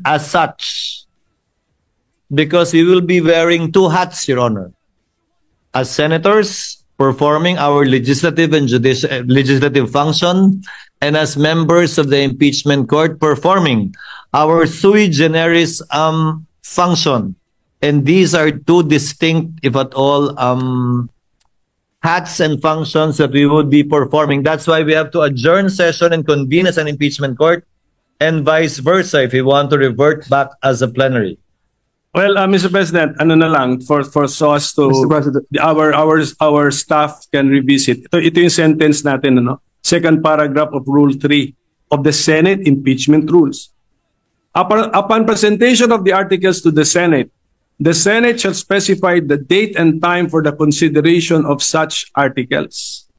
as such, because we will be wearing two hats, Your Honor. As senators, performing our legislative and legislative function, and as members of the impeachment court, performing our sui generis function. And these are two distinct, if at all, hats and functions that we would be performing. That's why we have to adjourn session and convene as an impeachment court, and vice versa if we want to revert back as a plenary. Well, Mr. President, ano na lang for so as to our staff can revisit. Ito yung sentence natin, ano? Second paragraph of Rule 3 of the Senate Impeachment Rules. Upon presentation of the articles to the Senate shall specify the date and time for the consideration of such articles.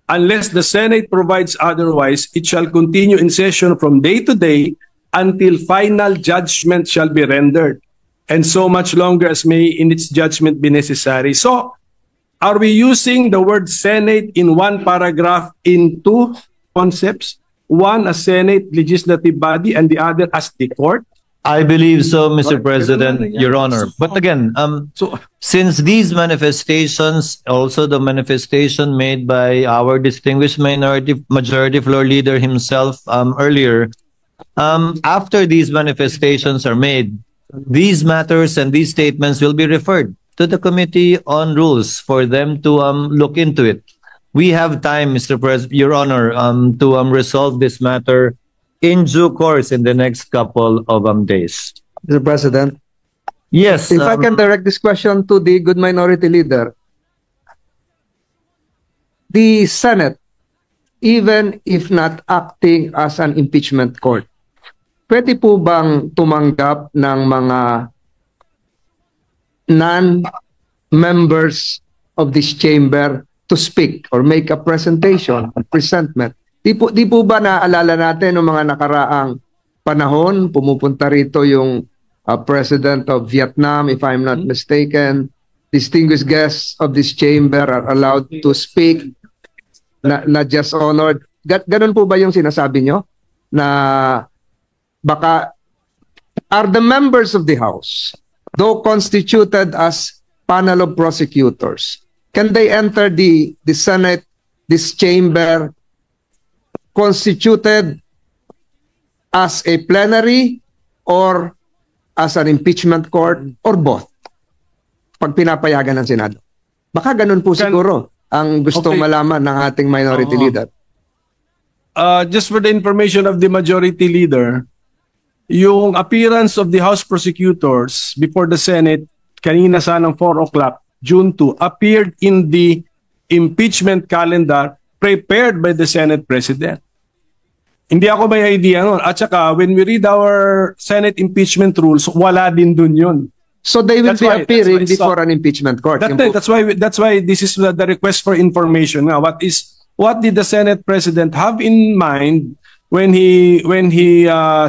Unless the Senate provides otherwise, it shall continue in session from day to day until final judgment shall be rendered, and so much longer as may in its judgment be necessary. So, are we using the word Senate in one paragraph in two concepts? One as Senate legislative body and the other as the court? I believe so, Mr. President, Your Honor. But again, since these manifestations, also the manifestation made by our distinguished majority floor leader himself earlier, after these manifestations are made, these matters and these statements will be referred to the Committee on Rules for them to look into it. We have time, Mr. President, Your Honor, to resolve this matter in due course in the next couple of days. Mr. President? Yes. If I can direct this question to the good minority leader. The Senate, even if not acting as an impeachment court, pwede po bang tumanggap ng mga non-members of this chamber to speak or make a presentation, a presentment? Di po ba naaalala natin ng mga nakaraang panahon, pumupunta rito yung President of Vietnam, if I'm not mistaken. Distinguished guests of this chamber are allowed to speak, not just honored. Ganun po ba yung sinasabi nyo? Na baka, are the members of the House, though constituted as panel of prosecutors, can they enter the Senate, this chamber, constituted as a plenary or as an impeachment court or both pag pinapayagan ng Senado? Baka ganun po siguro ang gusto malaman ng ating minority leader. Just for the information of the majority leader, yung appearance of the House prosecutors before the Senate kanina sanang 4 o'clock, June 2, appeared in the impeachment calendar prepared by the Senate President. Hindi ako may idea nun. At saka, when we read our Senate impeachment rules, wala din dun yun. So they will be appearing before an impeachment court. That's why this is the request for information. Now, what did the Senate President have in mind when he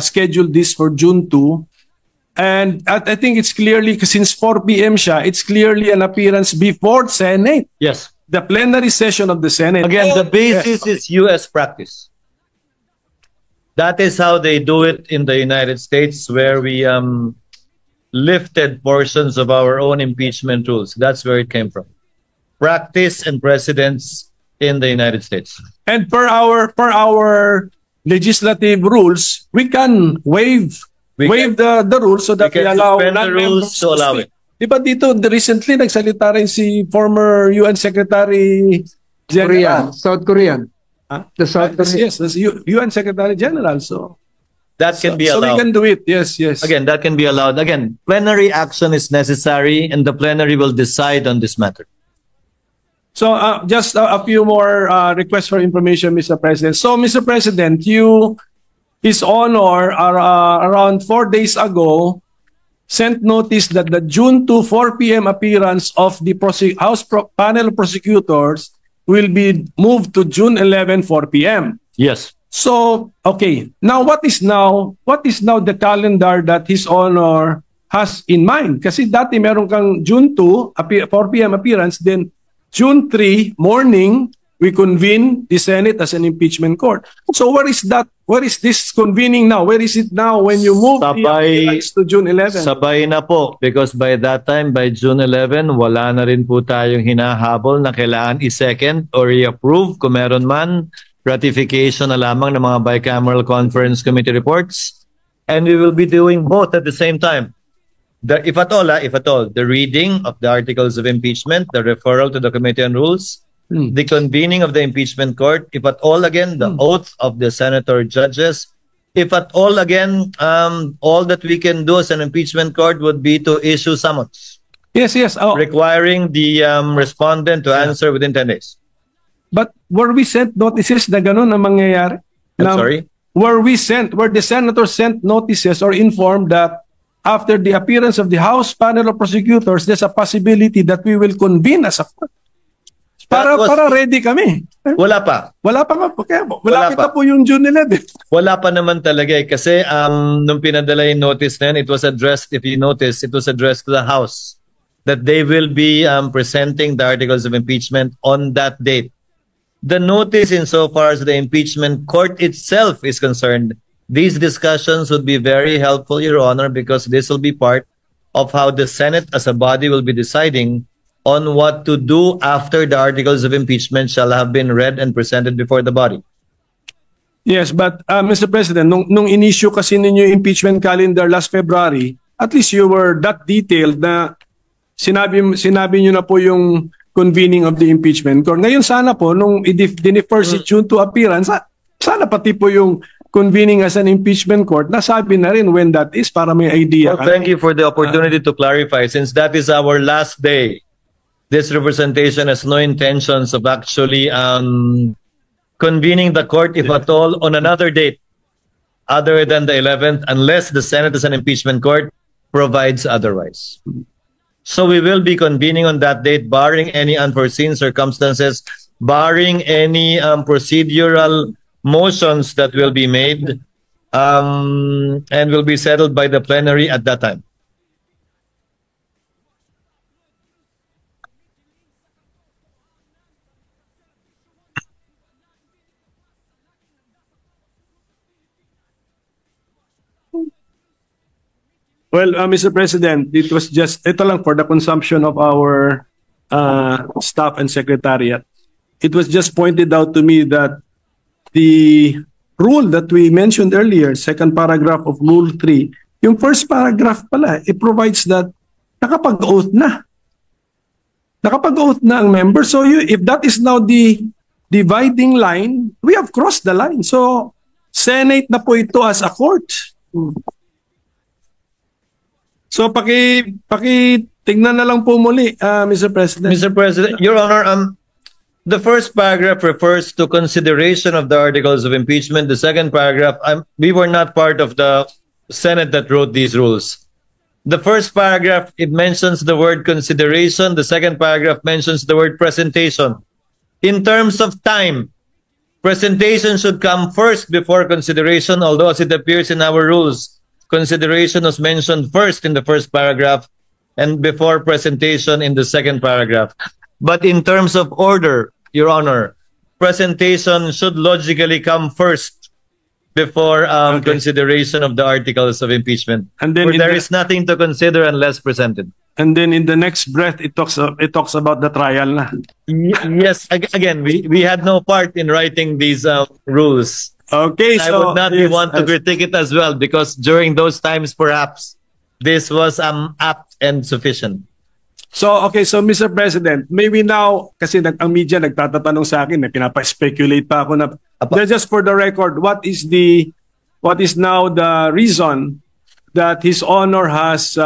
scheduled this for June 2? And I think it's clearly, since 4 p.m. siya, it's clearly an appearance before Senate. Yes. The plenary session of the Senate. Again, the basis is U.S. practice. That is how they do it in the United States, where we lifted portions of our own impeachment rules. That's where it came from. Practice and precedents in the United States. And per our legislative rules, we can waive the rules so that we allow non-members to allow it. Diba dito, recently, nagsalita rin si former UN Secretary General. South Korean. The South Korean. Yes, the UN Secretary General. So that can be allowed. So we can do it. Yes. Again, that can be allowed. Again, plenary action is necessary, and the plenary will decide on this matter. So just a few more requests for information, Mr. President. So, Mr. President, His Honor, around 4 days ago, sent notice that the June 2, 4 p.m. appearance of the House panel of prosecutors will be moved to June 11, 4 p.m. Yes. So, okay. Now, what is now the calendar that His Honor has in mind? Kasi dati meron kang June 2, 4 p.m. appearance, then June 3, morning, we convene the Senate as an impeachment court. So where is that? Where is this convening now? Where is it now when you move the appearance to June 11? Sabay na po, because by that time, by June 11, wala na rin po tayong hinahabol na kailangan i-second or i-approve kung meron man, ratification na lamang ng mga bicameral conference committee reports. And we will be doing both at the same time. If at all, the reading of the articles of impeachment, the referral to the Committee on Rules, the convening of the impeachment court, if at all again, the oath of the senator judges, if at all again, all that we can do as an impeachment court would be to issue summons. Yes. Requiring the respondent to answer within 10 days. But were we sent notices na ganun ang mangyayari? I'm sorry? Were the senators sent notices or informed that after the appearance of the House panel of prosecutors, there's a possibility that we will convene as a court? Para ready kami. Wala pa. Wala pa nga po. Kaya malapit na po yung June 11. Wala pa naman talaga eh. Kasi nung pinadala yung notice na yun, it was addressed, if you notice, it was addressed to the House that they will be presenting the articles of impeachment on that date. The notice, insofar as the impeachment court itself is concerned, these discussions would be very helpful, Your Honor, because this will be part of how the Senate as a body will be deciding on what to do after the articles of impeachment shall have been read and presented before the body. Yes, but Mr. President, nung in-issue kasi ninyo yung impeachment calendar last February, at least you were that detailed na sinabi nyo na po yung convening of the impeachment court. Ngayon sana po, nung i-defer si June to appearance, sana pati po yung convening as an impeachment court, nasabi na rin when that is para may idea. Well, thank you for the opportunity to clarify. Since that is our last day, this representation has no intentions of actually convening the court, if at all, on another date other than the 11th, unless the Senate as an impeachment court provides otherwise. So we will be convening on that date, barring any unforeseen circumstances, barring any procedural motions that will be made, and will be settled by the plenary at that time. Well, Mr. President, it was just, ito lang for the consumption of our staff and secretariat. It was just pointed out to me that the rule that we mentioned earlier, second paragraph of Rule 3, yung first paragraph pala, it provides that nakapag-oath na. Nakapag-oath na ang member. So if that is now the dividing line, we have crossed the line. So, Senate na po ito as a court. So tingnan na lang po muli, Mr. President. Mr. President, Your Honor, the first paragraph refers to consideration of the articles of impeachment. The second paragraph, we were not part of the Senate that wrote these rules. The first paragraph, it mentions the word consideration. The second paragraph mentions the word presentation. In terms of time, presentation should come first before consideration, although as it appears in our rules, consideration was mentioned first in the first paragraph and before presentation in the second paragraph. But in terms of order, Your Honor, presentation should logically come first before consideration of the articles of impeachment. And then there is nothing to consider unless presented. And then in the next breath, it talks about the trial na. Yes, again, we had no part in writing these rules. Okay, I would not want to critique it as well because during those times, perhaps, this was apt and sufficient. So, okay, so Mr. President, maybe now, kasi ang media nagtatatanong sa akin, pinapa-speculate pa ako na, just for the record, what is now the reason that His Honor has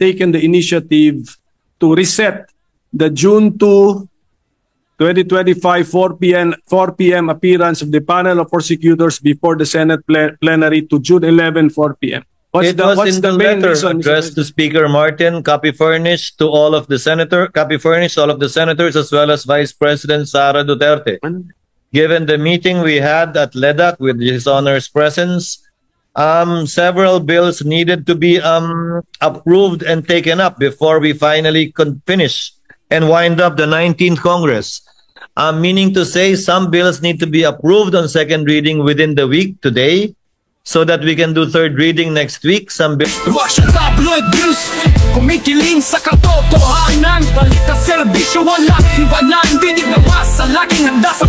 taken the initiative to reset the June 2, 2025 4 p.m. appearance of the panel of prosecutors before the Senate plenary to June 11, 4 p.m. What's the main reason addressed to Speaker Martin, copy furnished to all of the senators as well as Vice President Sara Duterte. Given the meeting we had at LEDAC with His Honor's presence, several bills needed to be approved and taken up before we finally finish and wind up the 19th Congress. meaning to say some bills need to be approved on second reading within the week today, so that we can do third reading next week. Some bills. Russia tabloid news, kumikiling sa katotohanan. Balik ka serbisyo, walang iwanan. Dinig na masa, laging handa sa